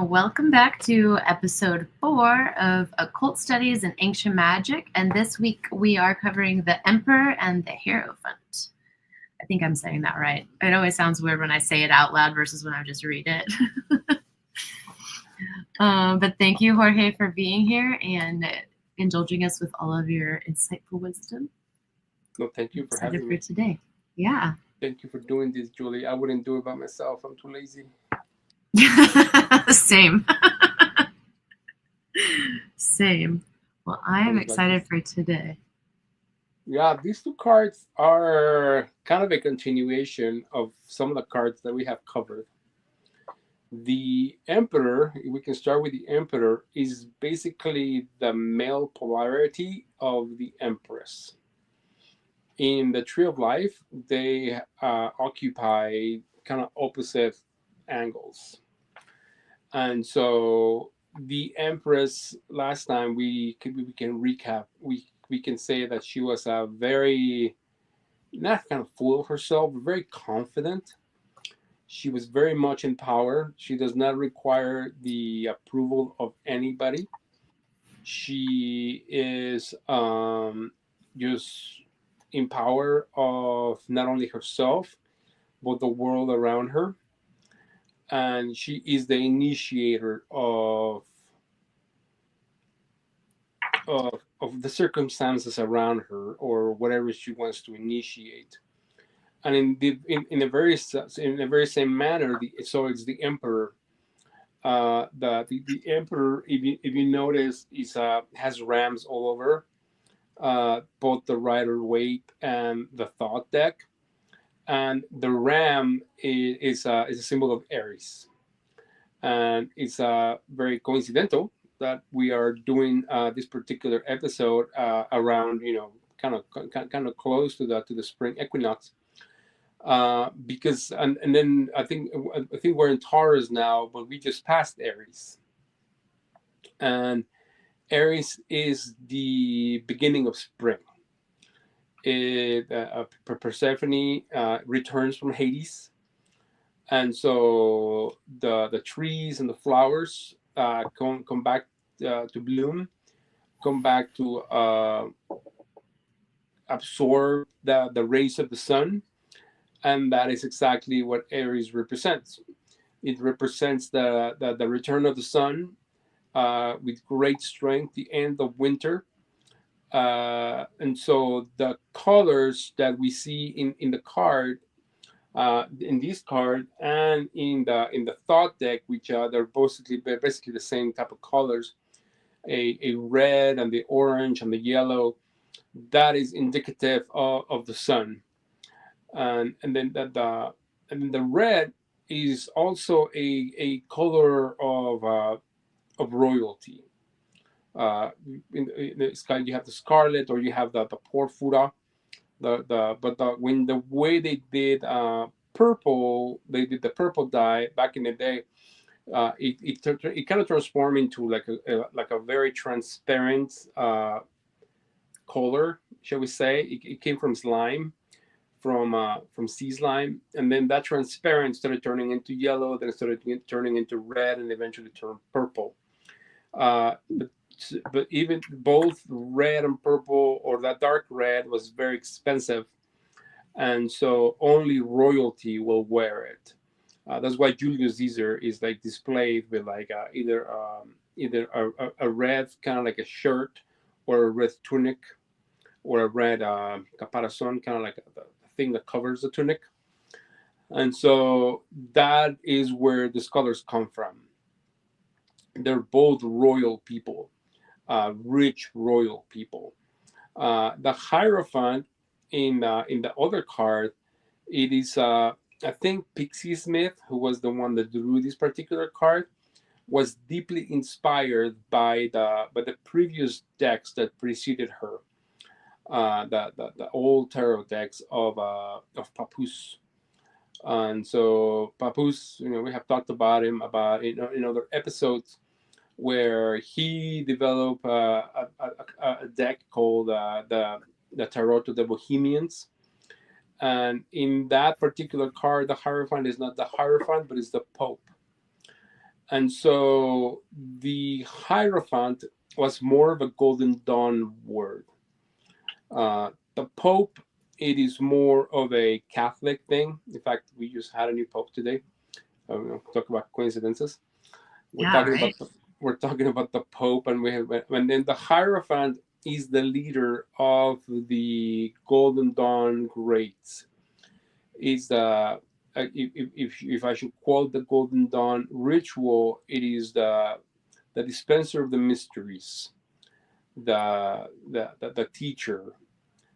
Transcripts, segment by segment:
Welcome back to episode 4 of Occult Studies and Ancient Magic, and this week we are covering the Emperor and the Heirophant. I think I'm saying that right. It always sounds weird when I say it out loud versus when I just read it. But thank you, Jorge, for being here and indulging us with all of your insightful wisdom. No, thank you for having me. Today. Yeah. Thank you for doing this, Julie. I wouldn't do it by myself. I'm too lazy. Same. Same. Well, I am excited for today. Yeah, these two cards are kind of a continuation of some of the cards that we have covered. The Emperor, we can start with the Emperor, is basically the male polarity of the Empress. In the Tree of Life, they occupy kind of opposite angles. And so the Empress, last time we can recap, we can say that she was a very, not kind of full of herself, but very confident. She was very much in power. She does not require the approval of anybody. She is just in power of not only herself, but the world around her. And she is the initiator of the circumstances around her, or whatever she wants to initiate. And in the very same manner, so it's the Emperor. The Emperor, if you notice, has rams all over, both the Rider-Waite and the Thot deck. And the ram is a symbol of Aries, and it's very coincidental that we are doing this particular episode around, kind of close to the spring equinox, because and then I think we're in Taurus now, but we just passed Aries, and Aries is the beginning of spring. Persephone returns from Hades, and so the trees and the flowers come back to bloom, come back to absorb the rays of the sun, and that is exactly what Aries represents. It represents the return of the sun with great strength, the end of winter. And so the colors that we see in the card, in this card, and in the Thot deck, which they're basically the same type of colors, a red and the orange and the yellow, that is indicative of the sun. And then the red is also a color of royalty. In the sky, you have the scarlet, or you have the porphyra. When the way they did purple, they did the purple dye back in the day. It kind of transformed into like a very transparent color, shall we say? It came from slime, from sea slime, and then that transparent started turning into yellow, then it started turning into red, and eventually turned purple. But even both red and purple, or that dark red, was very expensive, and so only royalty will wear it. That's why Julius Caesar is like displayed with like either a red kind of like a shirt, or a red tunic, or a red caparazon, kind of like the thing that covers the tunic. And so that is where the scholars come from. They're both royal people, rich royal people. The Hierophant in the other card, it is I think Pixie Smith, who was the one that drew this particular card, was deeply inspired by the previous decks that preceded her, the old tarot decks of Papoose. And so Papoose, we have talked about him about in other episodes, where he developed a deck called the Tarot of the Bohemians. And in that particular card, the Hierophant is not the Hierophant, but it's the Pope. And so the Hierophant was more of a Golden Dawn word. The Pope, it is more of a Catholic thing. In fact, we just had a new Pope today. Talk about coincidences. We're Yeah, talking right. about the Pope, and then the Hierophant is the leader of the Golden Dawn Greats. Is the if I should quote the Golden Dawn ritual, it is the dispenser of the mysteries, the teacher,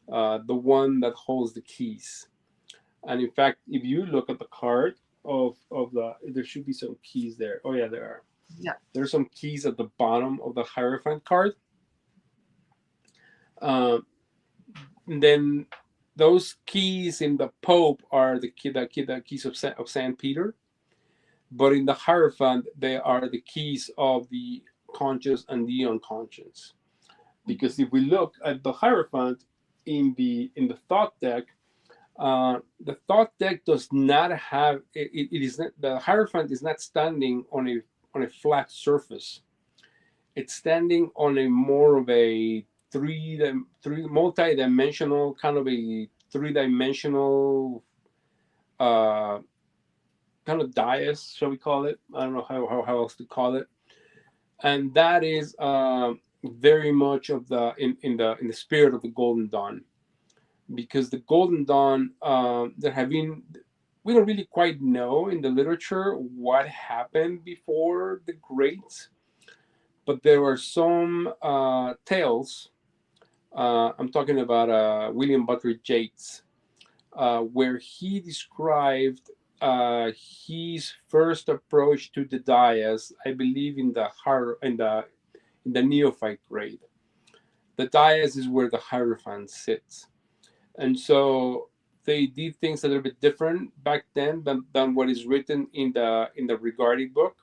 the one that holds the keys. And in fact, if you look at the card of there should be some keys there. Oh yeah, there are. Yeah. There's some keys at the bottom of the Hierophant card. Uh, then those keys in the Pope are the keys of Saint Peter, but in the Hierophant they are the keys of the conscious and the unconscious. Because if we look at the Hierophant in the Thot deck, the Thot deck does not have it is not, the Hierophant is not standing on a flat surface. It's standing on a more of a three multi-dimensional, kind of a three-dimensional uh, kind of dais, shall we call it? I don't know how else to call it. And that is very much of the in the spirit of the Golden Dawn, because the Golden Dawn, there have been, we don't really quite know in the literature what happened before the Greats, but there were some tales. I'm talking about William Butler Yeats, where he described his first approach to the dais, I believe, in the neophyte grade. The dais is where the Hierophant sits, and so they did things a little bit different back then than what is written in the Regardie book.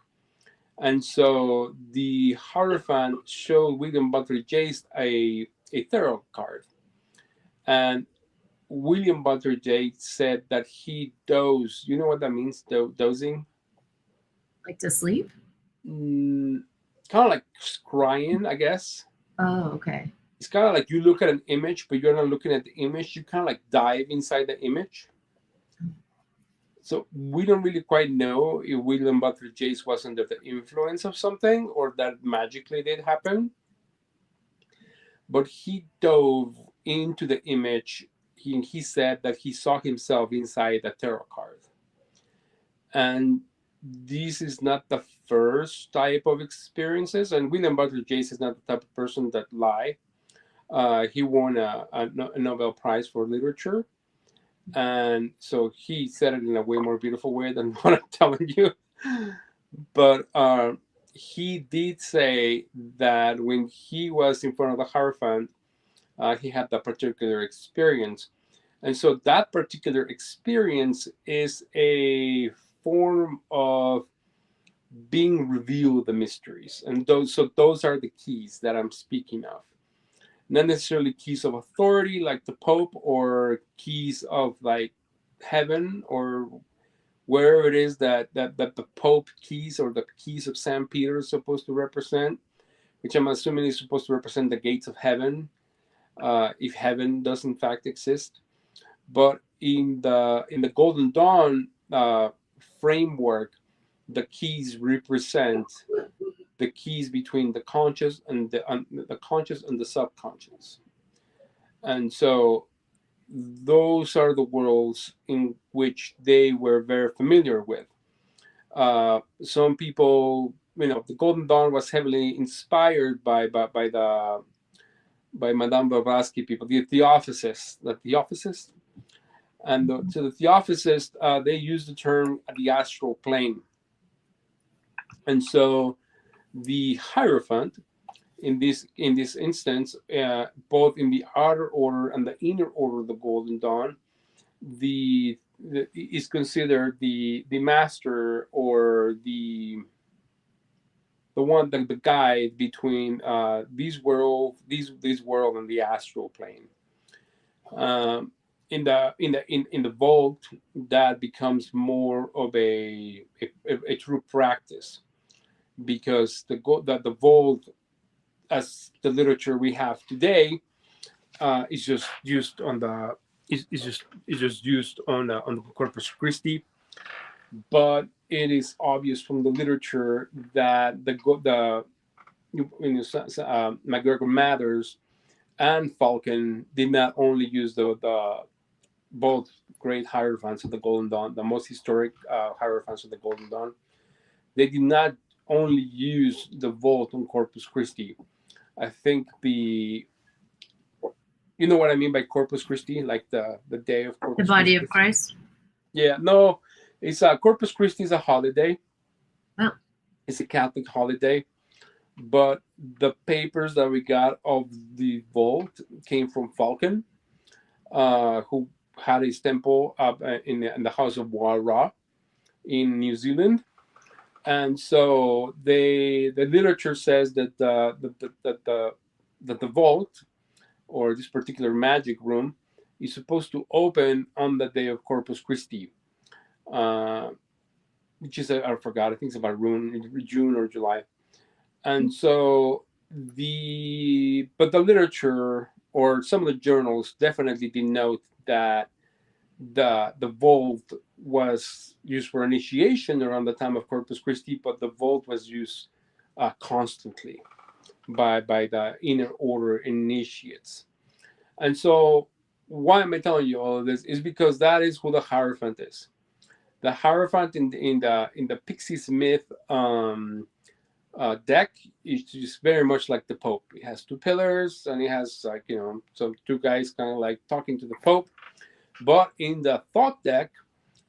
And so the Hierophant showed William Butler Yeats a tarot card. And William Butler Yeats said that he dozed. You know what that means, dozing? Like to sleep? Mm, kind of like scrying, I guess. Oh, okay. It's kind of like you look at an image, but you're not looking at the image. You kind of like dive inside the image. So we don't really quite know if William Butler Yeats was under the influence of something or that magically did happen. But he dove into the image. He said that he saw himself inside a tarot card. And this is not the first type of experiences. And William Butler Yeats is not the type of person that lie. He won a Nobel Prize for literature. And so he said it in a way more beautiful way than what I'm telling you. But he did say that when he was in front of the Hierophant, he had that particular experience. And so that particular experience is a form of being revealed the mysteries. And those are the keys that I'm speaking of. Not necessarily keys of authority like the Pope, or keys of like heaven, or wherever it is that the Pope keys or the keys of St. Peter is supposed to represent, which I'm assuming is supposed to represent the gates of heaven, if heaven does in fact exist. But in the Golden Dawn framework, the keys represent the keys between the conscious and the conscious and the subconscious. And so those are the worlds in which they were very familiar with. Some people, the Golden Dawn was heavily inspired by the by Madame Blavatsky people, the Theosophists, and to the Theosophists, they use the term the astral plane, and so the Hierophant in this instance, both in the outer order and the inner order of the Golden Dawn, the is considered the master or the one the guide between these world and the astral plane. In the vault, that becomes more of a true practice, because the vault, as the literature we have today, is just used on the is just used on the Corpus Christi. But it is obvious from the literature that MacGregor Mathers and Falcon did not only use the both great hierophants of the Golden Dawn, the most historic hierophants of the Golden Dawn. They did not only use the vault on Corpus Christi. I think you know what I mean by Corpus Christi, like the day of Corpus The body Christi. of Christ. Yeah, no, it's Corpus Christi is a holiday. Oh. It's a Catholic holiday, but the papers that we got of the vault came from Falcon, who had his temple up in the House of Wara in New Zealand, and so the literature says that the vault, or this particular magic room, is supposed to open on the day of Corpus Christi, which is I forgot. I think it's about June or July, and so but the literature or some of the journals definitely denote that the vault was used for initiation around the time of Corpus Christi, but the vault was used constantly by the inner order initiates. And so, why am I telling you all of this? Is because that is who the Hierophant is. The Hierophant in the Pixies myth deck is just very much like the Pope. It has two pillars, and it has some two guys kind of like talking to the Pope. But in the Thot deck,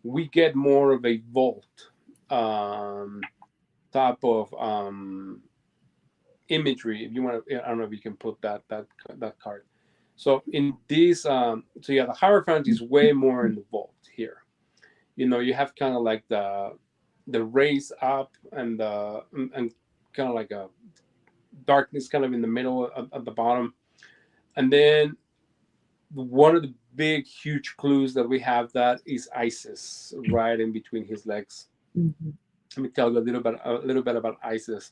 we get more of a vault type of imagery. If you want to, I don't know if you can put that card. So in this, the Hierophant is way more in the vault here. You have kind of like the rays up and kind of like a darkness kind of in the middle at the bottom, and then one of the big huge clues that we have that is Isis right in between his legs. Mm-hmm. Let me tell you a little bit about Isis.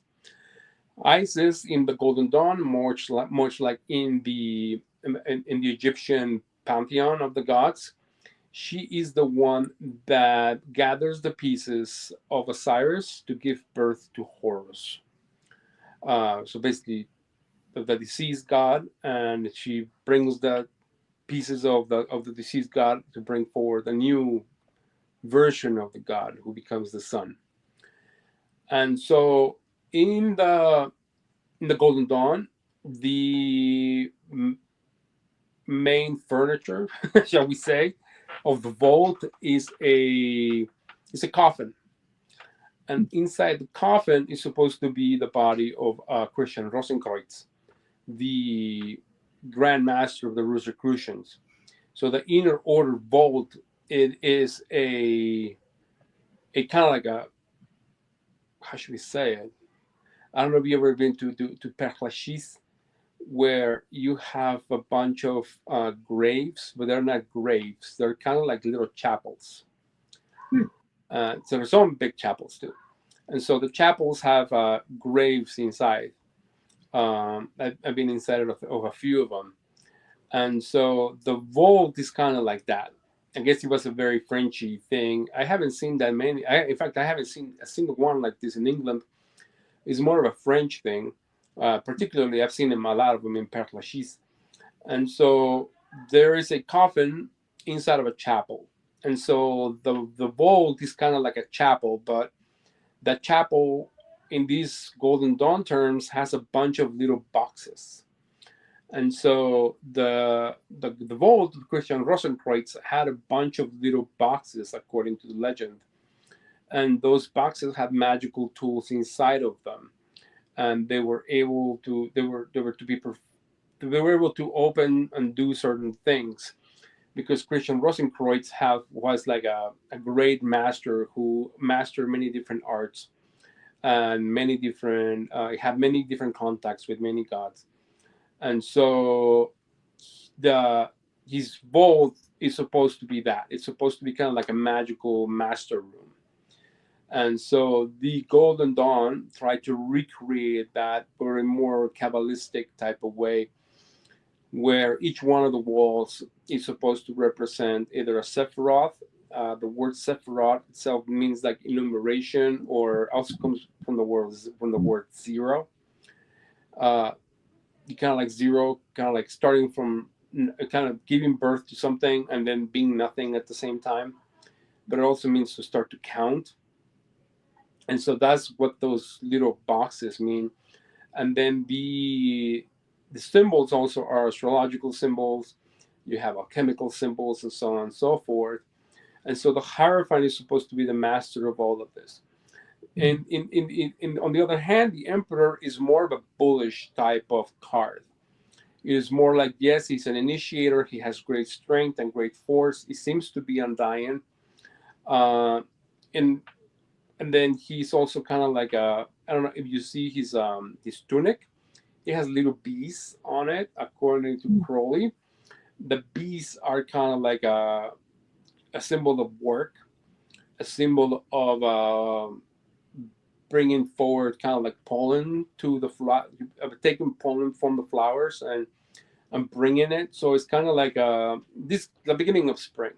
Isis in the Golden Dawn, much like in the Egyptian pantheon of the gods, she is the one that gathers the pieces of Osiris to give birth to Horus. So basically, the deceased god, and she brings the pieces of the deceased god to bring forward a new version of the god who becomes the sun. And so in the Golden Dawn, the main furniture, shall we say, of the vault is a coffin, and inside the coffin is supposed to be the body of Christian Rosenkreuz, the Grand Master of the Rosicrucians. So the inner order vault, it is a kind of like a, how should we say it? I don't know if you've ever been to Père Lachaise, where you have a bunch of graves, but they're not graves. They're kind of like little chapels. So there's some big chapels too. And so the chapels have graves inside. I've been inside of a few of them. And so the vault is kind of like that. I guess it was a very Frenchy thing. I haven't seen that many. In fact, I haven't seen a single one like this in England. It's more of a French thing. Particularly, I've seen a lot of them in Père Lachaise. And so there is a coffin inside of a chapel. And so the vault is kind of like a chapel, but that chapel in these Golden Dawn terms has a bunch of little boxes. And so the vault of Christian Rosenkreuz had a bunch of little boxes, according to the legend, and those boxes had magical tools inside of them, and they were able to they were able to open and do certain things, because Christian Rosenkreuz was like a great master who mastered many different arts and many different had many different contacts with many gods. And so the his vault is supposed to be that. It's supposed to be kind of like a magical master room. And so the Golden Dawn tried to recreate that, but in a more Kabbalistic type of way, where each one of the walls is supposed to represent either a Sephiroth. The word Sephiroth itself means like enumeration, or also comes from the word zero. Uh, you kind of like zero, kind of like starting from kind of giving birth to something and then being nothing at the same time. But it also means to start to count. And so that's what those little boxes mean. And then the symbols also are astrological symbols. You have alchemical symbols and so on and so forth. And so the Hierophant is supposed to be the master of all of this. And on the other hand, the Emperor is more of a bullish type of card. It is more like, yes, he's an initiator. He has great strength and great force. He seems to be undying. Uh, and and then he's also kind of like I don't know if you see his tunic. It has little bees on it, according to Crowley. The bees are kind of like a symbol of work, a symbol of bringing forward kind of like pollen to the flower, taking pollen from the flowers and bringing it. So it's kind of like this the beginning of spring.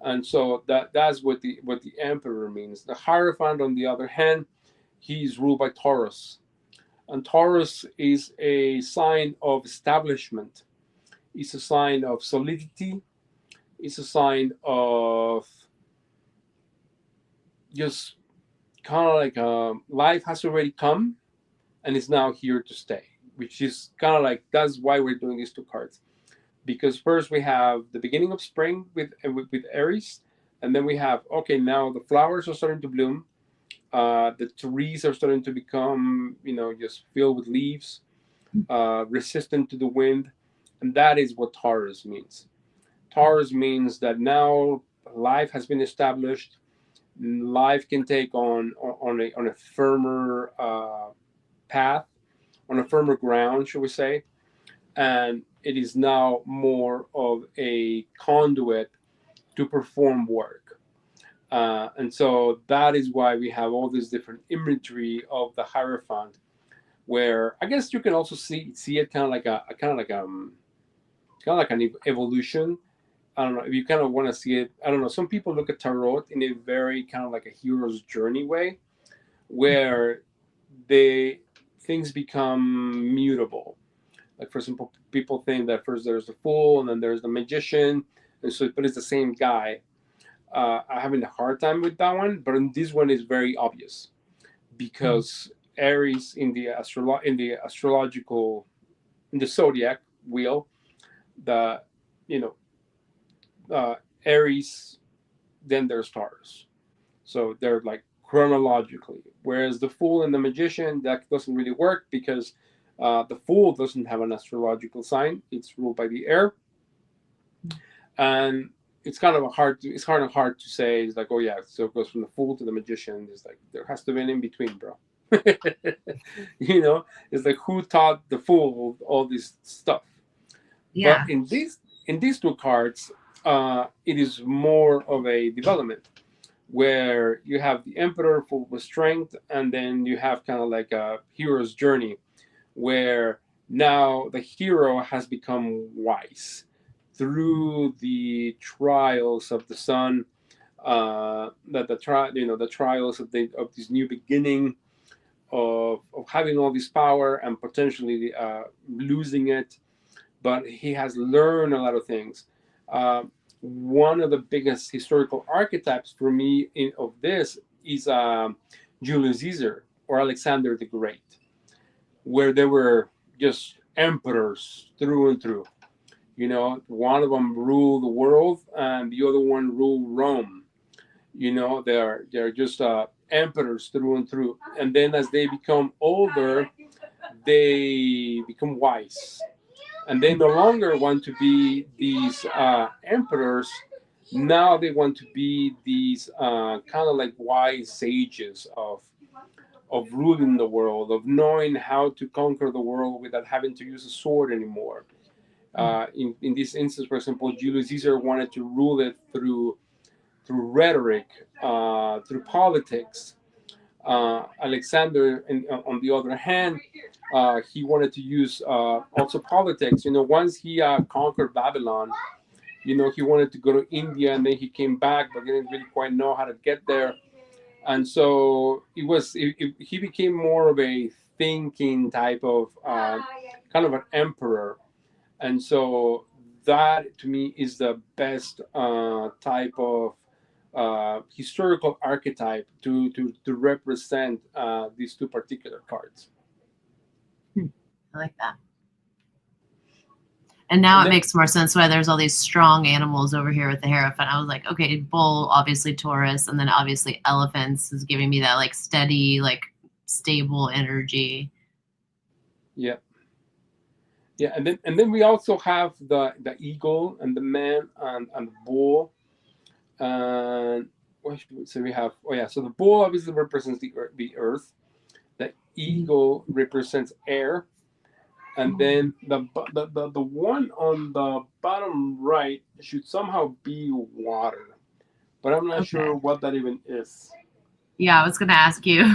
And so that's what the emperor means. The Hierophant, on the other hand, he's ruled by Taurus, and Taurus is a sign of establishment. It's a sign of solidity. It's a sign of just kind of like life has already come and is now here to stay, which is kind of like that's why we're doing these two cards. Because first we have the beginning of spring with Aries, and then we have, okay, now the flowers are starting to bloom, the trees are starting to become, just filled with leaves, resistant to the wind, and that is what Taurus means. Taurus means that now life has been established. Life can take on a firmer path, on a firmer ground, shall we say, and it is now more of a conduit to perform work. And so that is why we have all this different imagery of the Hierophant, where I guess you can also see it kind of like an evolution. I don't know if you kind of want to see it. I don't know. Some people look at tarot in a very kind of like a hero's journey way, where they things become mutable. Like, for example, people think that first there's the fool and then there's the magician, and so but it's the same guy. I'm having a hard time with that one, but in this one is very obvious because Aries in the zodiac wheel, the you know Aries, then there's Taurus, so they're like chronologically. Whereas the fool and the magician, that doesn't really work because the fool doesn't have an astrological sign; it's ruled by the air, and it's kind of hard to say. It's like, oh yeah, so it goes from the fool to the magician. It's like there has to be an in between, bro. It's like who taught the fool all this stuff. Yeah. But in these two cards, it is more of a development where you have the emperor full of strength, and then you have kind of like a hero's journey where now the hero has become wise through the trials of the sun, the trials of this new beginning of having all this power and potentially losing it, but he has learned a lot of things. One of the biggest historical archetypes for me of this is Julius Caesar or Alexander the Great, where they were just emperors through and through. You know, one of them ruled the world, and the other one ruled Rome. You know, they're just emperors through and through. And then as they become older, they become wise, and they no longer want to be these emperors. Now they want to be these kind of like wise sages of ruling the world, of knowing how to conquer the world without having to use a sword anymore. In this instance, for example, Julius Caesar wanted to rule it through rhetoric, through politics. Alexander, on the other hand, he wanted to use also politics. You know, once he conquered Babylon, you know, he wanted to go to India, and then he came back, but didn't really quite know how to get there. And so he became more of a thinking type of kind of an emperor. And so that to me is the best type of historical archetype to represent these two particular cards. I like that. And now it makes more sense why there's all these strong animals over here with the Heirophant. I was like, okay, bull, obviously Taurus, and then obviously elephants is giving me that like steady, like stable energy. Yeah. Yeah, and then we also have the eagle and the man and the bull. And what should we say we have? Oh yeah, so the bull obviously represents the earth. The eagle represents air. And then the one on the bottom right should somehow be water, but I'm not sure what that even is. Yeah, I was gonna ask you.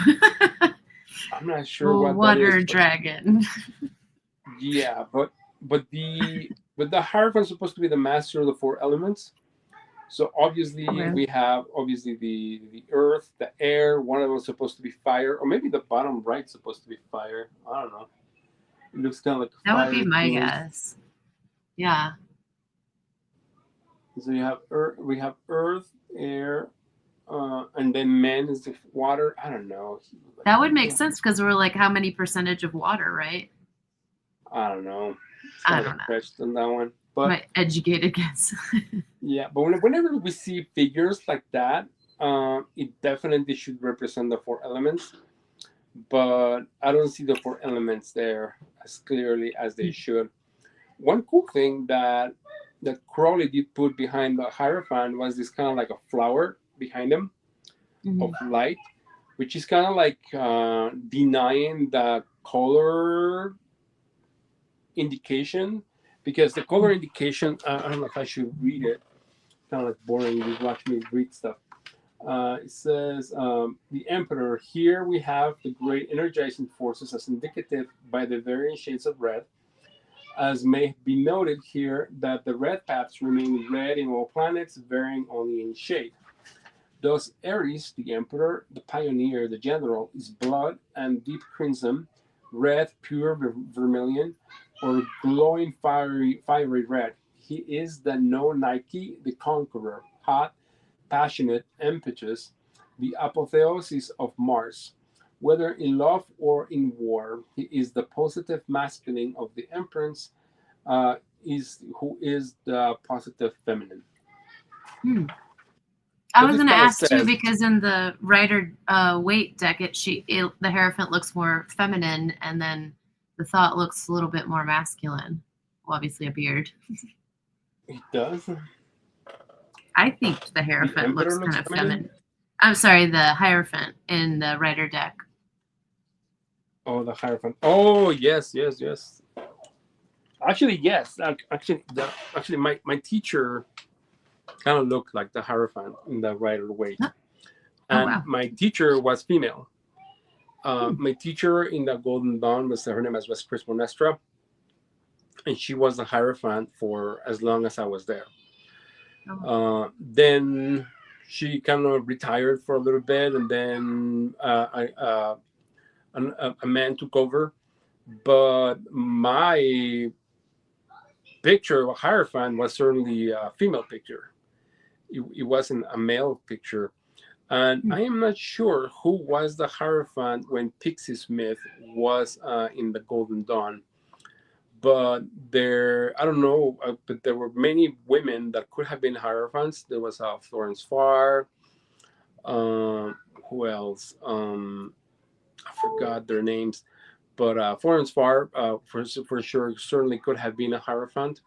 I'm not sure what water that is. Dragon. Yeah, but the Hierophant is supposed to be the master of the four elements. So obviously we have the earth, the air. One of them is supposed to be fire, or maybe the bottom right is supposed to be fire. I don't know. It looks kind of like that would be my guess. Yeah. So you have earth, we have earth, air, and then man is the water. I don't know. That would make sense because we're like how many percentage of water, right? I don't know. I don't know. On that one, but my educated guess. Yeah, but whenever we see figures like that, it definitely should represent the four elements. But I don't see the four elements there as clearly as they should. One cool thing that Crowley did put behind the Hierophant was this kind of like a flower behind him of light, which is kind of like denying the color indication, because the color indication, I don't know if I should read it, kind of like boring, you just watch me read stuff. It says, the Emperor, here we have the great energizing forces as indicative by the varying shades of red, as may be noted here that the red paths remain red in all planets, varying only in shade. Thus Aries, the Emperor, the Pioneer, the General, is blood and deep crimson, red, pure vermilion, or glowing fiery red. He is the no Nike, the conqueror, hot, passionate, impetuous, the apotheosis of Mars. Whether in love or in war, he is the positive masculine of the Empress, who is the positive feminine. I was going to ask too, because in the Rider Waite deck, the Hierophant looks more feminine, and then the Thot looks a little bit more masculine. Well, obviously a beard. It does. I think the Hierophant looks kind of feminine. I'm sorry, the Hierophant in the Rider deck. Oh, the Hierophant. Oh, yes. Actually, yes. Actually, my teacher kind of looked like the Heirophant in the Rider Waite. And my teacher was female. My teacher in the Golden Dawn her name was Chris Monestra, and she was the Hierophant for as long as I was there. Then she kind of retired for a little bit, and then a man took over. But my picture of a Hierophant was certainly a female picture. It wasn't a male picture. And I am not sure who was the Hierophant when Pixie Smith was in the Golden Dawn. but I don't know, but there were many women that could have been hierophants. There was Florence Farr. Um, who else? I forgot their names, but Florence Farr, for sure, certainly could have been a hierophant.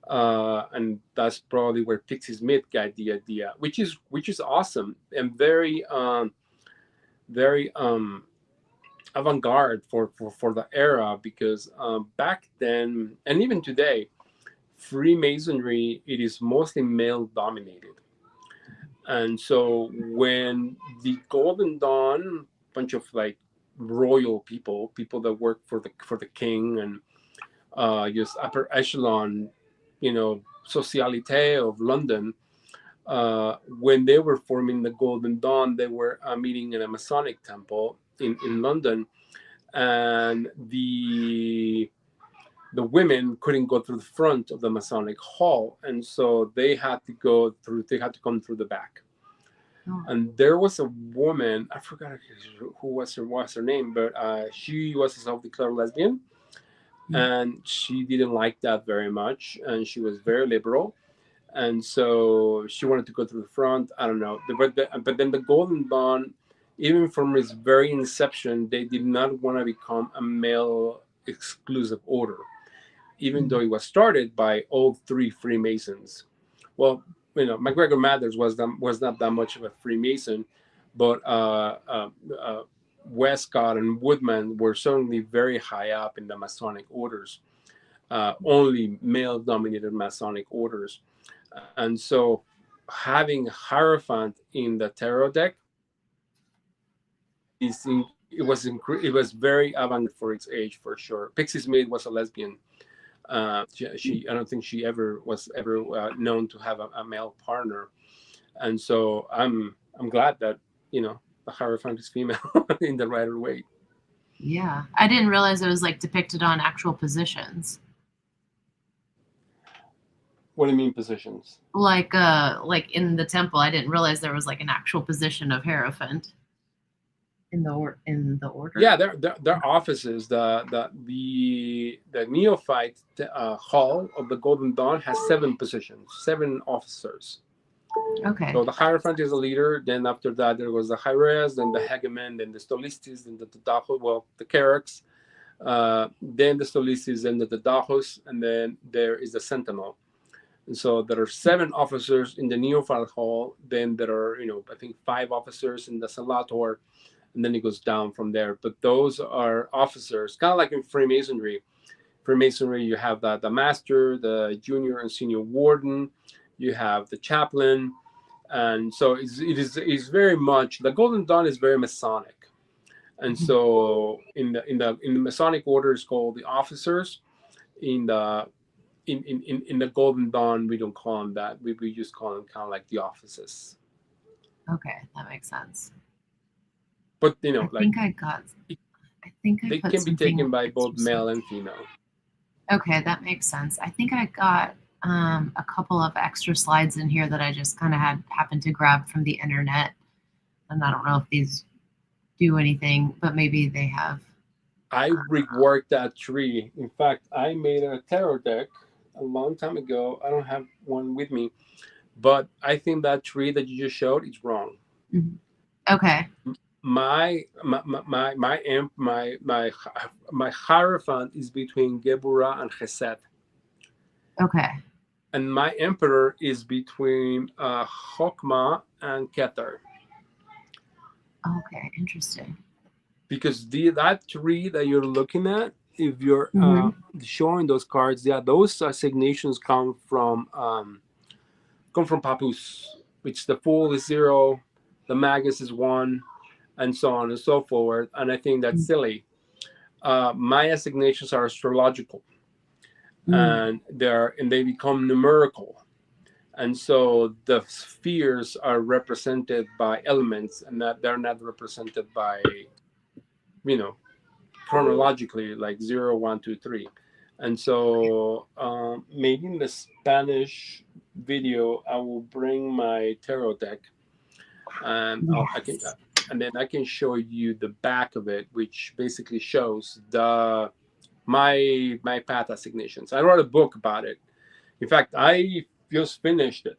And that's probably where Pixie Smith got the idea, which is awesome and very avant-garde for the era, because back then and even today, Freemasonry, it is mostly male dominated. And so when the Golden Dawn, bunch of like royal people that work for the king, and just upper echelon, socialite of London, when they were forming the Golden Dawn, they were meeting in a Masonic temple in London, and the women couldn't go through the front of the Masonic hall, and so they had to come through the back. Oh. And there was a woman, I forgot who was her name, but she was a self-declared lesbian, and she didn't like that very much, and she was very liberal, and so she wanted to go to the front. I don't know, but then the Golden Dawn, even from its very inception, they did not want to become a male exclusive order, even though it was started by all three Freemasons. Well, MacGregor Mathers was not that much of a Freemason, but Westcott and Woodman were certainly very high up in the Masonic orders, only male-dominated Masonic orders. And so having Hierophant in the tarot deck, it was very avant for its age, for sure. Pixie Smith was a lesbian. She I don't think she was ever known to have a male partner, and so I'm glad that the Hierophant is female in the Rider Waite. Yeah, I didn't realize it was like depicted on actual positions. What do you mean positions? Like in the temple, I didn't realize there was like an actual position of Hierophant in the order. Yeah, their offices. The neophyte hall of the Golden Dawn has 7 positions, 7 officers. Okay. So the Hierophant is a leader. Then after that, there was the Hieres, then the Hegemon, then the Stolistis, then the Tadahos, the Keraks, then the Stolistis, then the Tadahos, and then there is the Sentinel. And so there are 7 officers in the Neophyte Hall. Then there are, I think 5 officers in the Salator, and then it goes down from there. But those are officers, kind of like in Freemasonry. Freemasonry, you have the master, the junior and senior warden, you have the chaplain, and so it's very much, the Golden Dawn is very Masonic. And so in the Masonic order is called the officers. In the Golden Dawn, we don't call them that. We just call them kind of like the offices. Okay, that makes sense. But they can be taken by both male and female. Okay, that makes sense. I think I got a couple of extra slides in here that I just kind of happened to grab from the internet, and I don't know if these do anything, but maybe they have. I reworked that tree. In fact, I made a tarot deck a long time ago. I don't have one with me, but I think that tree that you just showed is wrong. Mm-hmm. Okay. My Hierophant is between Geburah and Chesed. Okay. And my Emperor is between Chokmah and Keter. Okay, interesting. Because that tree that you're looking at, if you're showing those cards, those assignations come from Papus, which the Fool is 0, the Magus is 1, and so on and so forth. And I think that's silly. My assignations are astrological, and they become numerical. And so the spheres are represented by elements, and that they're not represented by, chronologically, like 0, 1, 2, 3. And so maybe in the Spanish video, I will bring my tarot deck, and then I can show you the back of it, which basically shows the my path assignations. I wrote a book about it. In fact, I just finished it.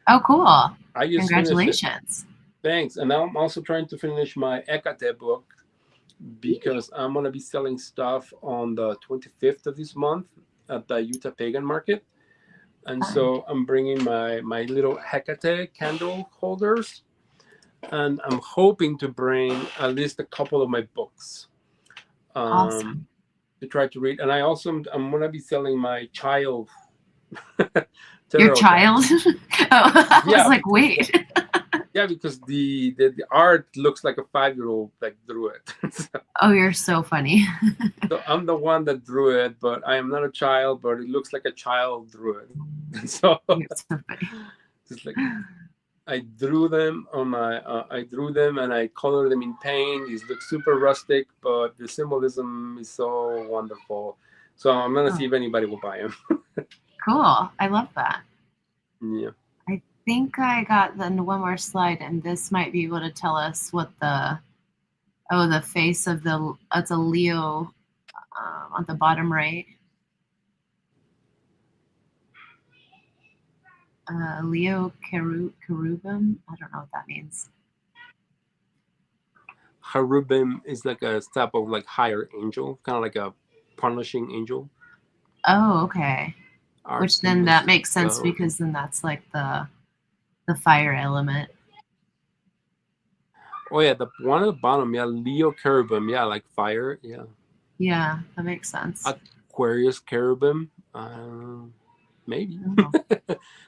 Oh, cool. I just finished it. Congratulations. Thanks. And now I'm also trying to finish my Hecate book because I'm going to be selling stuff on the 25th of this month at the Utah Pagan Market. And Fun. so I'm bringing my little Hecate candle holders. And I'm hoping to bring at least a couple of my books Awesome. to try to read. And I'm going to be selling my child Your tarot child? decks. Oh, I was Yeah, like, wait. Yeah, because the art looks like a 5-year-old like drew it. Oh, you're so funny. So I'm the one that drew it, but I am not a child, but it looks like a child drew it. So You're so funny. it's like I drew them on my I drew them and I colored them in paint. These look super rustic, but the symbolism is so wonderful. So I'm gonna see if anybody will buy them. Cool. I love that. Yeah. I think I got one more slide, and this might be able to tell us what the face of it's a Leo on the bottom right. Leo cherubim. I don't know what that means. Cherubim is like a type of like higher angel, kind of like a punishing angel. Oh, okay. Which then that makes sense because then that's like the fire element. Oh yeah, the one at the bottom, yeah, Leo cherubim, yeah, like fire, yeah. Yeah, that makes sense. Aquarius cherubim, maybe. Oh.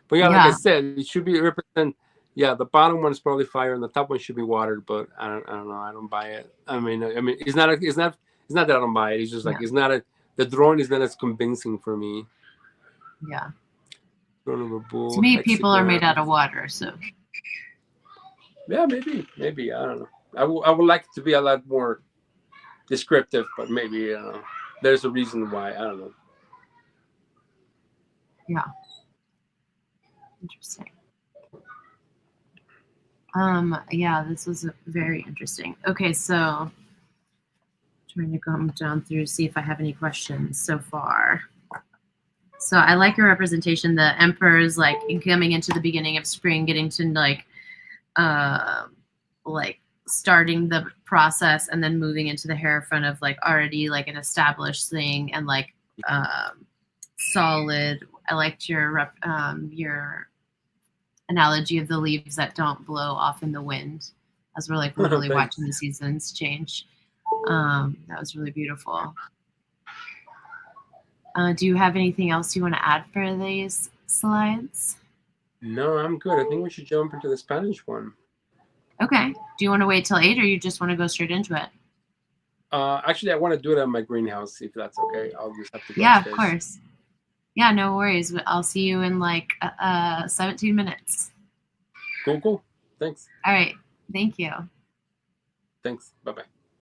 But yeah, like I said, it should be represent. Yeah, the bottom one is probably fire, and the top one should be water. But I don't know. I don't buy it. I mean, it's not that I don't buy it. It's just like it's not the drawing is not as convincing for me. Yeah. Throne of a bull. To me, people are made out of water, so. Yeah, maybe I don't know. I would like it to be a lot more descriptive, but maybe there's a reason why. I don't know. Yeah. Interesting. Yeah, this was very interesting. Okay, so trying to come down through, see if I have any questions so far. So I like your representation. The Emperor is like coming into the beginning of spring, getting to like starting the process, and then moving into the Heirophant of like already like an established thing and like solid. I liked your analogy of the leaves that don't blow off in the wind, as we're like literally watching the seasons change. That was really beautiful. Do you have anything else you want to add for these slides? No, I'm good. I think we should jump into the Spanish one. Okay. Do you want to wait till 8, or you just want to go straight into it? Actually, I want to do it at my greenhouse, if that's okay. I'll just have to go upstairs. Of course. Yeah, no worries. I'll see you in like 17 minutes. Cool. Thanks. All right. Thank you. Thanks. Bye-bye.